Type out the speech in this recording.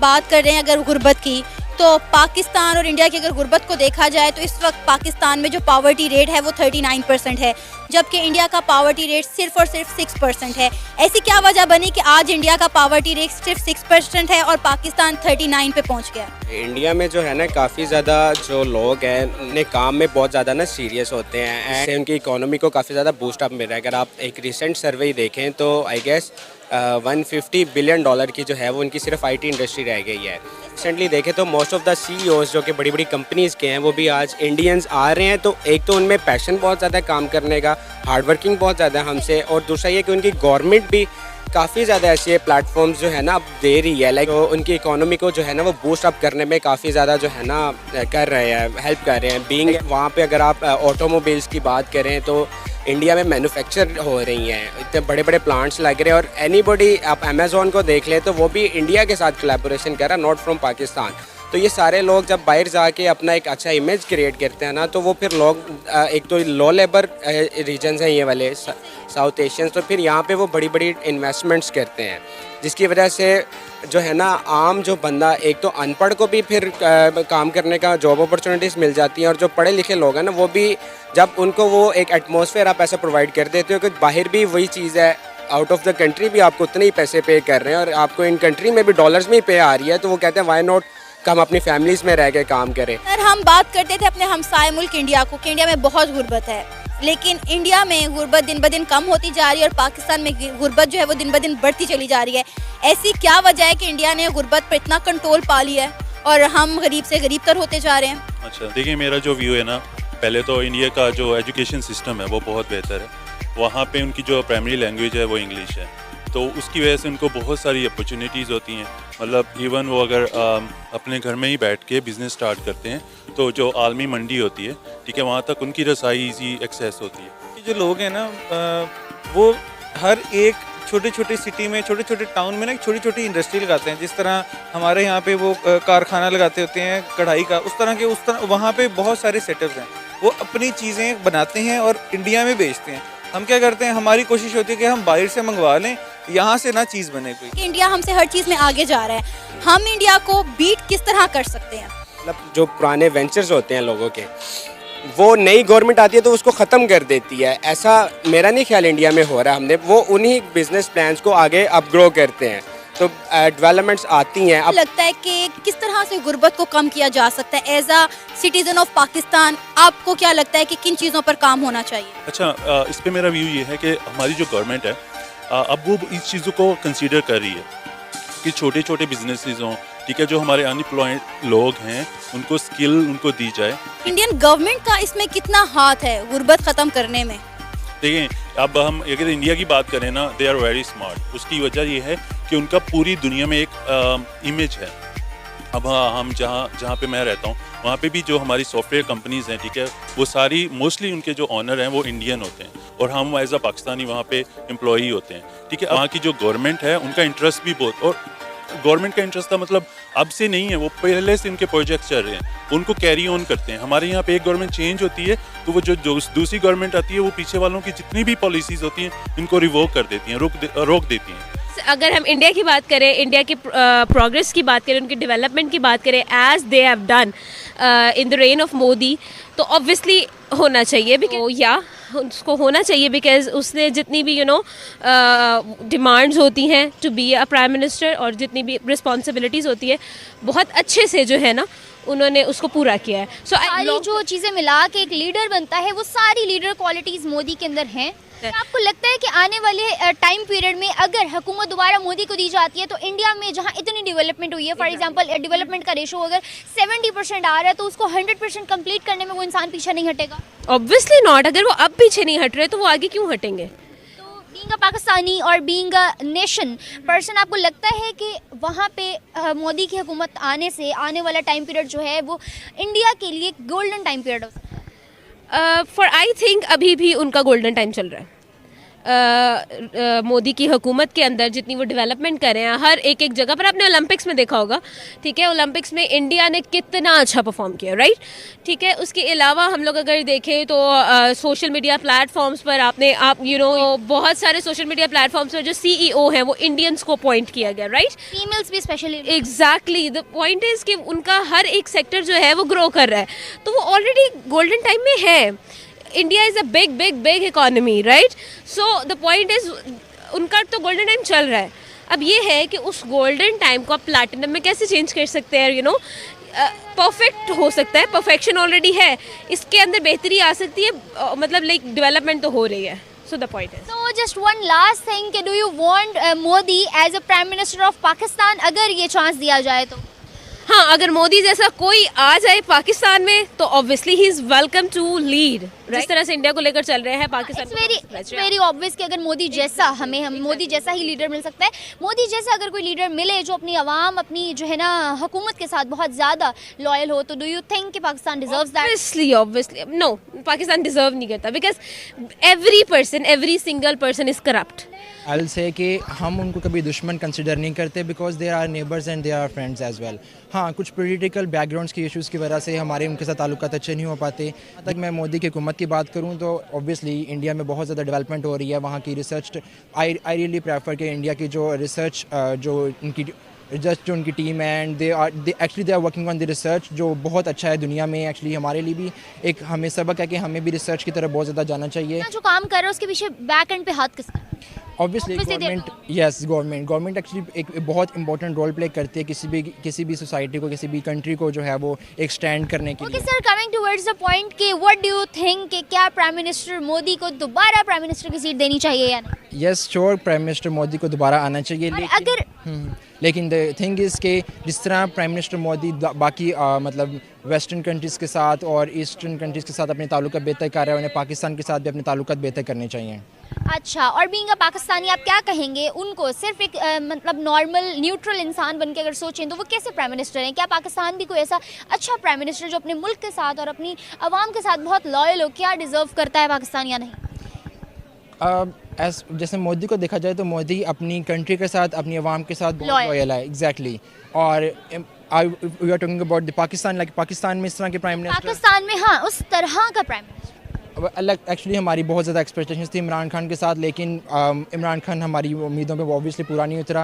बात कर रहे हैं अगर गुर्बत की, तो पाकिस्तान और इंडिया की अगर गुर्बत को देखा जाए तो इस वक्त पाकिस्तान में जो पावर्टी रेट है वो 39% है, जबकि इंडिया का पावर्टी रेट सिर्फ और सिर्फ 6% है। ऐसी क्या वजह बनी कि आज इंडिया का पावर्टी रेट सिर्फ 6% है और पाकिस्तान 39 पे पहुंच गया? इंडिया में जो है ना काफ़ी ज़्यादा जो लोग हैं अपने काम में बहुत ज़्यादा ना सीरियस होते हैं एंड उनकी इकोनॉमी को काफ़ी ज़्यादा बूस्ट अप मिल रहा है। अगर आप एक रिसेंट सर्वे देखें तो आई गेस 150 बिलियन डॉलर की जो है वो उनकी सिर्फ आईटी इंडस्ट्री रह गई है। रिसेंटली देखें तो मोस्ट ऑफ द सीईओज जो कि बड़ी बड़ी कंपनीज़ के हैं वो भी आज इंडियंस आ रहे हैं। तो एक तो उनमें पैशन बहुत ज़्यादा है काम करने का, हार्ड वर्किंग बहुत ज़्यादा है हमसे, और दूसरा ये कि उनकी गवर्नमेंट भी काफ़ी ज़्यादा ऐसे प्लेटफॉर्म्स जो है ना अब दे रही है, लाइक उनकी इकोनॉमी को जो है ना वो बूस्ट अप करने में काफ़ी ज़्यादा जो है ना कर रहे हैं, हेल्प कर रहे हैं। बीइंग वहाँ पे अगर आप ऑटोमोबाइल्स की बात करें तो इंडिया में मैन्युफैक्चर हो रही हैं, इतने बड़े बड़े प्लांट्स लग रहे हैं। और एनीबॉडी आप अमेज़ॉन को देख लें तो वो भी इंडिया के साथ कोलैबोरेशन कर रहा है, नॉट फ्रॉम पाकिस्तान। तो ये सारे लोग जब बाहर जाके अपना एक अच्छा इमेज क्रिएट करते हैं ना, तो वो फिर लोग एक तो लो लेबर रीजन्स हैं ये वाले साउथ एशियंस, तो फिर यहाँ पे वो बड़ी बड़ी इन्वेस्टमेंट्स करते हैं, जिसकी वजह से जो है ना आम जो बंदा, एक तो अनपढ़ को भी फिर काम करने का जॉब अपॉर्चुनिटीज़ मिल जाती हैं, और जो पढ़े लिखे लोग हैं ना वो भी जब उनको वो एक एटमॉस्फेयर आप ऐसा प्रोवाइड कर देते हो कि बाहर भी वही चीज़ है, आउट ऑफ द कंट्री भी आपको उतने ही पैसे पे कर रहे हैं और आपको इन कंट्री में भी डॉलर्स में ही पे आ रही है, तो वो कहते हैं वाई नॉट हम अपनी फैमिलीज में रह के काम करें। सर, हम बात करते थे अपने हमसाए मुल्क इंडिया को कि इंडिया में बहुत गुर्बत है, लेकिन इंडिया में गुर्बत दिन ब दिन कम होती जा रही है और पाकिस्तान में गुर्बत जो है वो दिन ब दिन बढ़ती चली जा रही है। ऐसी क्या वजह है कि इंडिया ने गुर्बत पर इतना कंट्रोल पा लिया है और हम गरीब से गरीबतर होते जा रहे हैं? अच्छा, देखिए मेरा जो व्यू है ना, पहले तो इंडिया का जो एजुकेशन सिस्टम है वो बहुत बेहतर है। वहाँ पे उनकी जो प्राइमरी लैंग्वेज है वो इंग्लिश है, तो उसकी वजह से उनको बहुत सारी अपॉर्चुनिटीज़ होती हैं। मतलब इवन वो अगर अपने घर में ही बैठ के बिज़नेस स्टार्ट करते हैं तो जो आलमी मंडी होती है, ठीक है, वहाँ तक उनकी रसाई ईजी एक्सेस होती है। जो लोग हैं ना वो हर एक छोटे छोटे सिटी में, छोटे छोटे टाउन में ना एक छोटी छोटी इंडस्ट्री लगाते हैं। जिस तरह हमारे यहाँ पे वो कारखाना लगाते होते हैं कढ़ाई का, उस तरह वहाँ पे बहुत सारे सेटअप्स हैं। वो अपनी चीज़ें बनाते हैं और इंडिया में बेचते हैं। हम क्या करते हैं, हमारी कोशिश होती है कि हम बाहर से मंगवा लें, यहाँ से ना चीज़ बने कोई। इंडिया हमसे हर चीज़ में आगे जा रहा है, हम इंडिया को बीट किस तरह कर सकते हैं? मतलब जो पुराने वेंचर्स होते हैं लोगों के, वो नई गवर्नमेंट आती है तो उसको ख़त्म कर देती है। ऐसा मेरा नहीं ख्याल इंडिया में हो रहा है। हमने वो उन्हीं बिजनेस प्लान्स को आगे अपग्रो करते हैं, तो डेवलपमेंट्स आती हैं। अब लगता है कि किस तरह से गुर्बत को कम किया जा सकता है as a citizen of Pakistan? आपको क्या लगता है कि किन चीज़ों पर काम होना चाहिए? अच्छा, इस पे मेरा व्यू ये है कि हमारी जो गवर्नमेंट है अब वो इस चीज़ों को कंसीडर कर रही है कि छोटे छोटे बिजनेसेस हों, ठीक है, जो हमारे अनएम्प्लॉयड लोग हैं उनको स्किल उनको दी जाए। इंडियन गवर्नमेंट का इसमें कितना हाथ है गुर्बत ख़त्म करने में? देखिए, अब हम अगर इंडिया की बात करें ना, दे आर वेरी स्मार्ट। उसकी वजह ये है कि उनका पूरी दुनिया में एक इमेज है। अब हम जहाँ पे मैं रहता हूँ वहाँ पे भी जो हमारी सॉफ्टवेयर कंपनीज़ हैं, ठीक है, वो सारी मोस्टली उनके जो ऑनर हैं वो इंडियन होते हैं और हम एज अ पाकिस्तानी वहाँ पे एम्प्लॉई होते हैं, ठीक है। वहाँ की जो गवर्नमेंट है उनका इंटरेस्ट भी बहुत, और गवर्नमेंट का इंटरेस्ट था मतलब अब से नहीं है, वो पहले से इनके प्रोजेक्ट्स चल रहे हैं, उनको कैरी ऑन करते हैं। हमारे यहाँ पे एक गवर्नमेंट चेंज होती है तो वो जो दूसरी गवर्नमेंट आती है वो पीछे वालों की जितनी भी पॉलिसीज़ होती हैं इनको रिवोक कर देती हैं, रोक देती हैं। अगर हम इंडिया की बात करें, इंडिया की प्रोग्रेस की बात करें, उनकी डेवलपमेंट की बात करें as they have done in the reign of Modi, तो ऑब्वियसली होना चाहिए उसको होना चाहिए बिकॉज उसने जितनी भी डिमांड्स होती हैं to be a prime minister और जितनी भी रिस्पॉन्सिबिलिटीज़ होती है बहुत अच्छे से जो है ना उन्होंने उसको पूरा किया है। सारी जो चीज़ें मिला के एक लीडर बनता है, वो सारी लीडर क्वालिटीज़ मोदी के अंदर हैं। आपको लगता है कि आने वाले टाइम पीरियड में अगर हुकूमत दोबारा मोदी को दी जाती है तो इंडिया में जहां इतनी डेवलपमेंट हुई है, फॉर एग्जांपल डेवलपमेंट का रेशो अगर 70% आ रहा है तो उसको 100% कंप्लीट करने में वो इंसान पीछे नहीं हटेगा? Obviously not. अगर वो अब पीछे नहीं हट रहे तो वो आगे क्यों हटेंगे? बीइंग अ पाकिस्तानी और बीइंग अ नेशन पर्सन, आपको लगता है कि वहाँ पे मोदी की हुकूमत आने से आने वाला टाइम पीरियड जो है वो इंडिया के लिए गोल्डन टाइम पीरियड हो सकता है? फॉर आई थिंक अभी भी उनका गोल्डन टाइम चल रहा है मोदी की हुकूमत के अंदर जितनी वो डेवलपमेंट कर रहे हैं हर एक एक जगह पर। आपने ओलंपिक्स में देखा होगा, ठीक है, ओलंपिक्स में इंडिया ने कितना अच्छा परफॉर्म किया, राइट, ठीक है। उसके अलावा हम लोग अगर देखें तो सोशल मीडिया प्लेटफॉर्म्स पर आप बहुत सारे सोशल मीडिया प्लेटफॉर्म्स पर जो CEO हैं वो इंडियंस को अपॉइंट किया गया, राइट, फीमेल्स भी specially. Exactly, the point is कि उनका हर एक सेक्टर जो है वो ग्रो कर रहा है, तो वो ऑलरेडी गोल्डन टाइम में है। India is a big big big economy, right, so the point is उनका तो गोल्डन टाइम चल रहा है। अब ये है कि उस गोल्डन टाइम को आप प्लैटिनम में कैसे चेंज कर सकते हैं, परफेक्ट हो सकता है, परफेक्शन ऑलरेडी है, इसके अंदर बेहतरी आ सकती है, मतलब लाइक डेवलपमेंट तो हो रही है। So the point is. So just one last thing, do you want Modi as a Prime Minister of Pakistan अगर ये चांस दिया जाए तो? हाँ, अगर मोदी जैसा कोई आ जाए पाकिस्तान में तो ऑब्वियसली ही इज वेलकम टू लीड। जिस तरह से इंडिया को लेकर चल रहे हैं पाकिस्तान, इट्स वेरी ऑब्वियस कि अगर मोदी जैसा हम मोदी जैसा ही लीडर मिल सकता है। मोदी जैसा अगर कोई लीडर मिले जो अपनी आवाम, अपनी जो है ना हुकूमत के साथ बहुत ज़्यादा लॉयल हो, तो डू यू थिंक कि Pakistan deserves that? Obviously no, Pakistan deserve नहीं करता, because every person, every single person is corrupt. I'll say कि हम उनको कभी दुश्मन कंसिडर नहीं करते, because they are neighbours and they are friends as well. हाँ, कुछ पॉलिटिकल बैकग्राउंड्स की इश्यूज़ की वजह से हमारे उनके साथ ताल्लुकात अच्छे नहीं हो पाते। तक मैं मोदी की हुकूमत की बात करूँ तो ऑब्वियसली इंडिया में बहुत ज़्यादा डेवलपमेंट हो रही है। वहाँ की रिसर्च, आई रियली प्रेफर कि इंडिया की जो रिसर्च जो उनकी टीम है, and they are working on the research, जो बहुत अच्छा है दुनिया में। एक्चुअली हमारे लिए भी एक हमें सबक है कि हमें भी रिसर्च की तरफ बहुत ज़्यादा जाना चाहिए। जो काम कर रहा है उसके पीछे बैक एंड पे हाथ किसका? Obviously government, yes, government actually एक बहुत इंपॉर्टेंट रोल प्ले करती है किसी भी सोसाइटी को, किसी भी कंट्री को जो है वो एक स्टैंड करने के लिए। Okay sir, coming towards the point कि व्हाट डू यू थिंक कि क्या प्राइम मिनिस्टर मोदी को दोबारा प्राइम मिनिस्टर की सीट देनी चाहिए या नहीं? Yes sure, prime minister Modi को दोबारा आना चाहिए। लेकिन द थिंग इज़ के जिस तरह प्राइम मिनिस्टर मोदी बाकी मतलब वेस्टर्न कंट्रीज़ के साथ और ईस्टर्न कंट्रीज़ के साथ अपने ताल्लुकात बेहतर कर रहे हैं, उन्हें पाकिस्तान के साथ भी अपने ताल्लुकात बेहतर करने चाहिए। अच्छा, और बीइंग अ पाकिस्तानी आप क्या कहेंगे उनको? सिर्फ एक मतलब नॉर्मल न्यूट्रल इंसान बन के अगर सोचें तो वो कैसे प्राइम मिनिस्टर हैं? क्या पाकिस्तान भी कोई ऐसा अच्छा प्राइम मिनिस्टर जो अपने मुल्क के साथ और अपनी आवाम के साथ बहुत लॉयल हो, क्या डिजर्व करता है पाकिस्तान या नहीं? जैसे मोदी को देखा जाए तो मोदी अपनी कंट्री के साथ, अपनी आवाम के साथ बहुत लॉयल है। एग्जैक्टली। और we are talking about the Pakistan, like Pakistan में इस तरह के प्राइम मिनिस्टर, पाकिस्तान में हाँ उस तरह का प्राइम मिनिस्टर अलग। एक्चुअली हमारी बहुत ज़्यादा एक्सपेक्टेशंस थी इमरान खान के साथ, लेकिन इमरान खान हमारी उम्मीदों पे ऑब्वियसली पूरा नहीं उतरा।